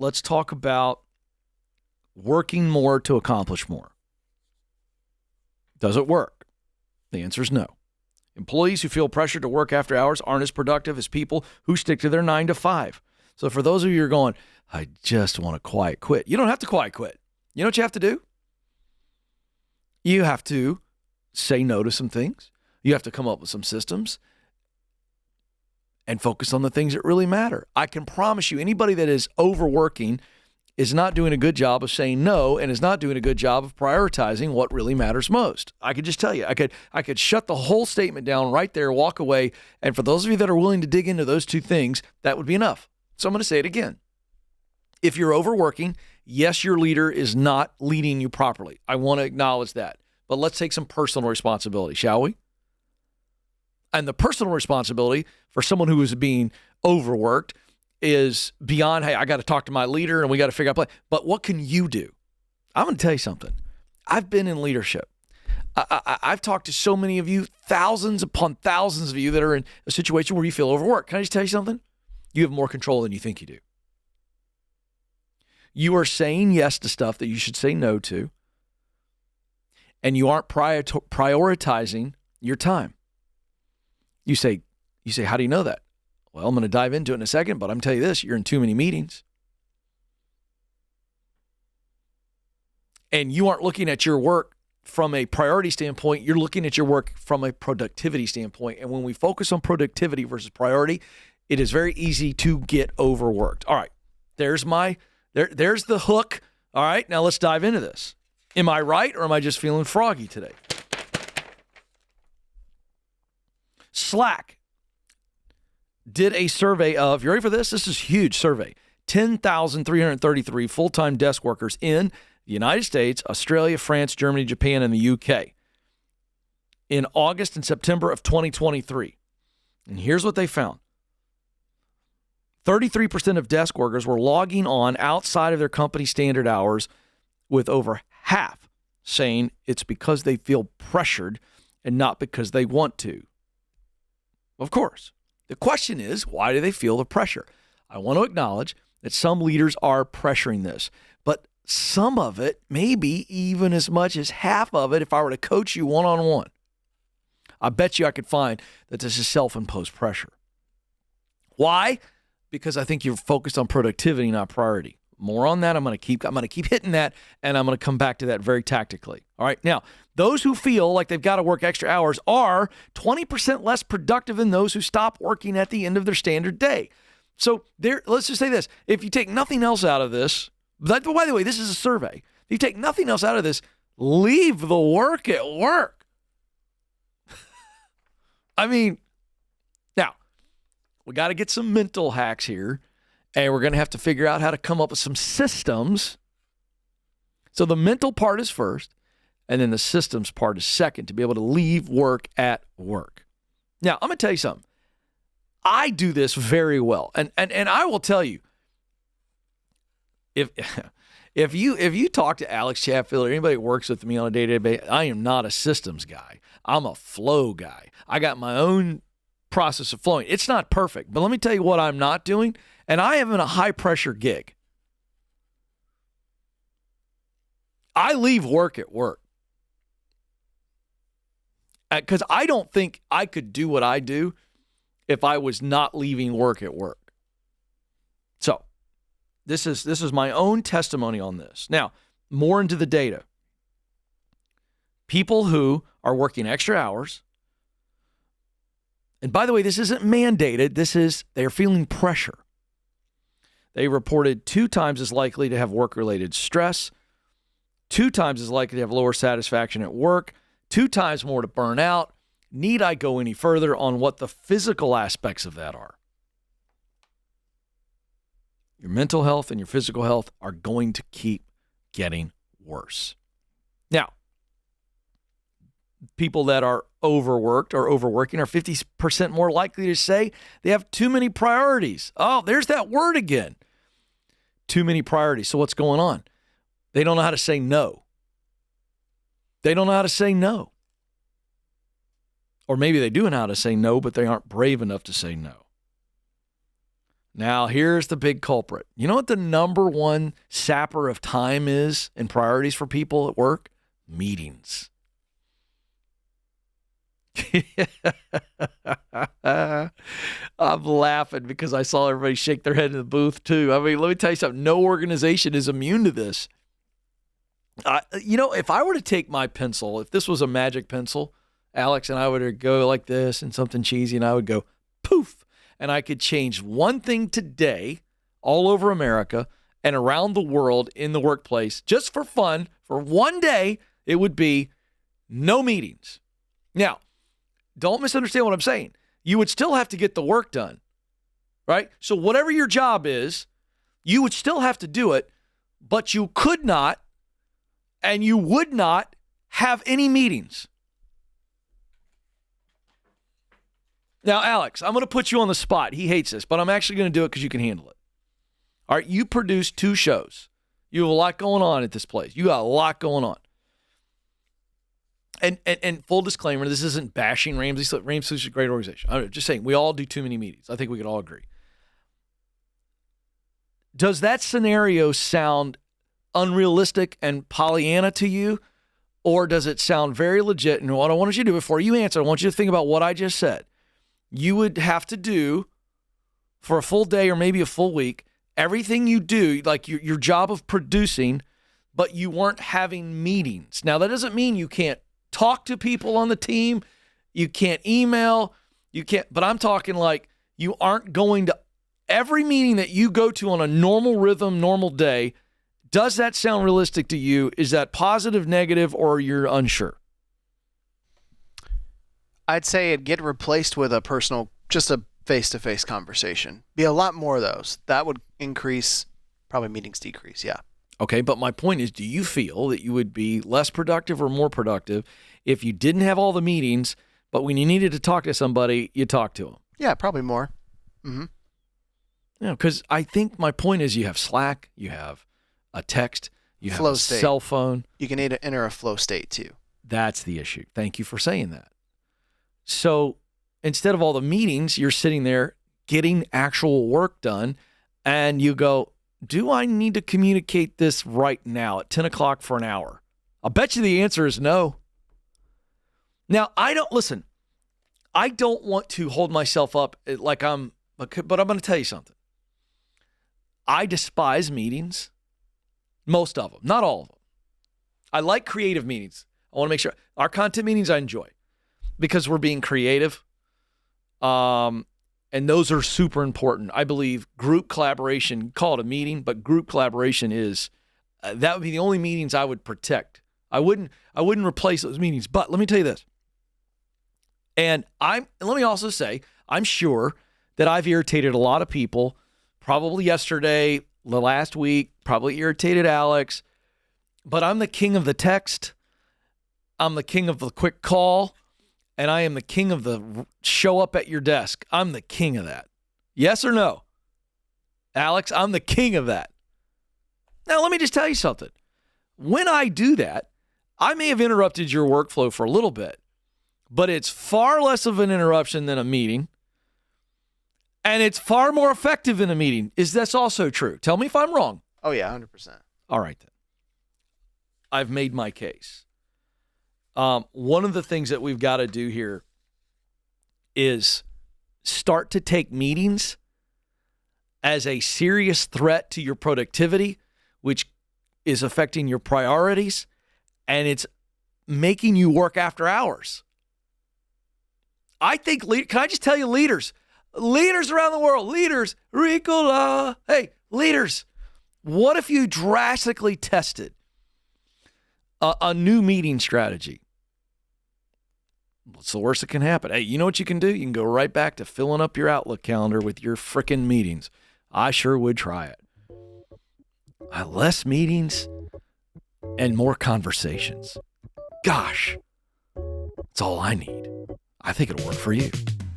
let's talk about working more to accomplish more. Does it work? The answer is no. Employees who feel pressured to work after hours aren't as productive as people who stick to their 9 to 5. So for those of you who are going, I just want to quiet quit. You don't have to quiet quit. You know what you have to do? You have to say no to some things. You have to come up with some systems and focus on the things that really matter. I can promise you, anybody that is overworking is not doing a good job of saying no and is not doing a good job of prioritizing what really matters most. I could just tell you, I could shut the whole statement down right there, walk away, and for those of you that are willing to dig into those two things, that would be enough. So I'm going to say it again. If you're overworking, yes, your leader is not leading you properly. I want to acknowledge that. But let's take some personal responsibility, shall we? And the personal responsibility for someone who is being overworked is beyond, hey, I got to talk to my leader and we got to figure out a plan. But what can you do? I'm going to tell you something. I've been in leadership. I've talked to so many of you, thousands upon thousands of you that are in a situation where you feel overworked. Can I just tell you something? You have more control than you think you do. You are saying yes to stuff that you should say no to, and you aren't prioritizing your time. You say, how do you know that? Well, I'm going to dive into it in a second, but I'm telling you this, you're in too many meetings. And you aren't looking at your work from a priority standpoint, you're looking at your work from a productivity standpoint. And when we focus on productivity versus priority, it is very easy to get overworked. All right, there's the hook. All right, now let's dive into this. Am I right or am I just feeling froggy today? Slack did a survey of, you ready for this? This is a huge survey. 10,333 full-time desk workers in the United States, Australia, France, Germany, Japan, and the UK in August and September of 2023. And here's what they found. 33% of desk workers were logging on outside of their company standard hours, with over half saying it's because they feel pressured and not because they want to. Of course, the question is, why do they feel the pressure? I want to acknowledge that some leaders are pressuring this, but some of it, maybe even as much as half of it, if I were to coach you one-on-one, I bet you I could find that this is self-imposed pressure. Why? Because I think you're focused on productivity, not priority. More on that. I'm going to keep hitting that, and I'm going to come back to that very tactically. All right. Now, those who feel like they've got to work extra hours are 20% less productive than those who stop working at the end of their standard day. So let's just say this. If you take nothing else out of this, by the way, this is a survey. If you take nothing else out of this, leave the work at work. I mean, now, we got to get some mental hacks here. And we're going to have to figure out how to come up with some systems. So the mental part is first, and then the systems part is second, to be able to leave work at work. Now, I'm going to tell you something. I do this very well. And I will tell you, if you talk to Alex Chatfield or anybody that works with me on a day-to-day basis, I am not a systems guy. I'm a flow guy. I got my own process of flowing. It's not perfect, but let me tell you what I'm not doing. And I am in a high-pressure gig. I leave work at work. Because I don't think I could do what I do if I was not leaving work at work. So, this is my own testimony on this. Now, more into the data. People who are working extra hours, and by the way, this isn't mandated, they're feeling pressure. They reported 2 times as likely to have work-related stress, 2 times as likely to have lower satisfaction at work, 2 times more to burn out. Need I go any further on what the physical aspects of that are? Your mental health and your physical health are going to keep getting worse. Now, people that are overworked or overworking are 50% more likely to say they have too many priorities. Oh, there's that word again. Too many priorities. So what's going on? They don't know how to say no. They don't know how to say no. Or maybe they do know how to say no, but they aren't brave enough to say no. Now, here's the big culprit. You know what the number one sapper of time is and priorities for people at work? Meetings. I'm laughing because I saw everybody shake their head in the booth too. I mean, let me tell you something. No organization is immune to this. If I were to take my pencil, if this was a magic pencil, Alex, and I would go like this and something cheesy, and I would go poof, and I could change one thing today all over America and around the world in the workplace just for fun for one day, it would be no meetings. Now, don't misunderstand what I'm saying. You would still have to get the work done, right? So whatever your job is, you would still have to do it, but you could not and you would not have any meetings. Now, Alex, I'm going to put you on the spot. He hates this, but I'm actually going to do it because you can handle it. All right, you produce 2 shows. You have a lot going on at this place. You got a lot going on. And full disclaimer, this isn't bashing Ramsey. Ramsey's a great organization. I'm just saying, we all do too many meetings. I think we could all agree. Does that scenario sound unrealistic and Pollyanna to you? Or does it sound very legit? And what I want you to do before you answer, I want you to think about what I just said. You would have to do for a full day or maybe a full week, everything you do, like your job of producing, but you weren't having meetings. Now, that doesn't mean you can't talk to people on the team. You can't email. You can't, but I'm talking like you aren't going to every meeting that you go to on a normal rhythm, normal day. Does that sound realistic to you? Is that positive, negative, or you're unsure? I'd say it'd get replaced with just a face-to-face conversation. Be a lot more of those. That would increase, probably meetings decrease, yeah. Okay, but my point is, do you feel that you would be less productive or more productive if you didn't have all the meetings, but when you needed to talk to somebody, you talked to them? Yeah, probably more. Mm-hmm. Because I think my point is you have Slack, you have a text, you have a cell phone. You can enter a flow state too. That's the issue. Thank you for saying that. So instead of all the meetings, you're sitting there getting actual work done, and you go, do I need to communicate this right now at 10 o'clock for an hour? I'll bet you the answer is no. Now, I don't want to hold myself up but I'm going to tell you something. I despise meetings, most of them, not all of them. I like creative meetings. I want to make sure our content meetings I enjoy because we're being creative. And those are super important. I believe group collaboration, call it a meeting, but group collaboration is, that would be the only meetings I would protect. I wouldn't replace those meetings. But let me tell you this. And let me also say, I'm sure that I've irritated a lot of people, probably yesterday, the last week, probably irritated Alex, but I'm the king of the text. I'm the king of the quick call. And I am the king of the show up at your desk. I'm the king of that. Yes or no? Alex, I'm the king of that. Now, let me just tell you something. When I do that, I may have interrupted your workflow for a little bit, but it's far less of an interruption than a meeting. And it's far more effective than a meeting. Is this also true? Tell me if I'm wrong. Oh, yeah, 100%. All right, then. I've made my case. One of the things that we've got to do here is start to take meetings as a serious threat to your productivity, which is affecting your priorities, and it's making you work after hours. I think, can I just tell you, leaders around the world, leaders, Ricola, hey, leaders, what if you drastically tested a new meeting strategy? What's the worst that can happen? Hey, you know what you can do? You can go right back to filling up your Outlook calendar with your frickin' meetings. I sure would try it. Less meetings and more conversations. Gosh, that's all I need. I think it'll work for you.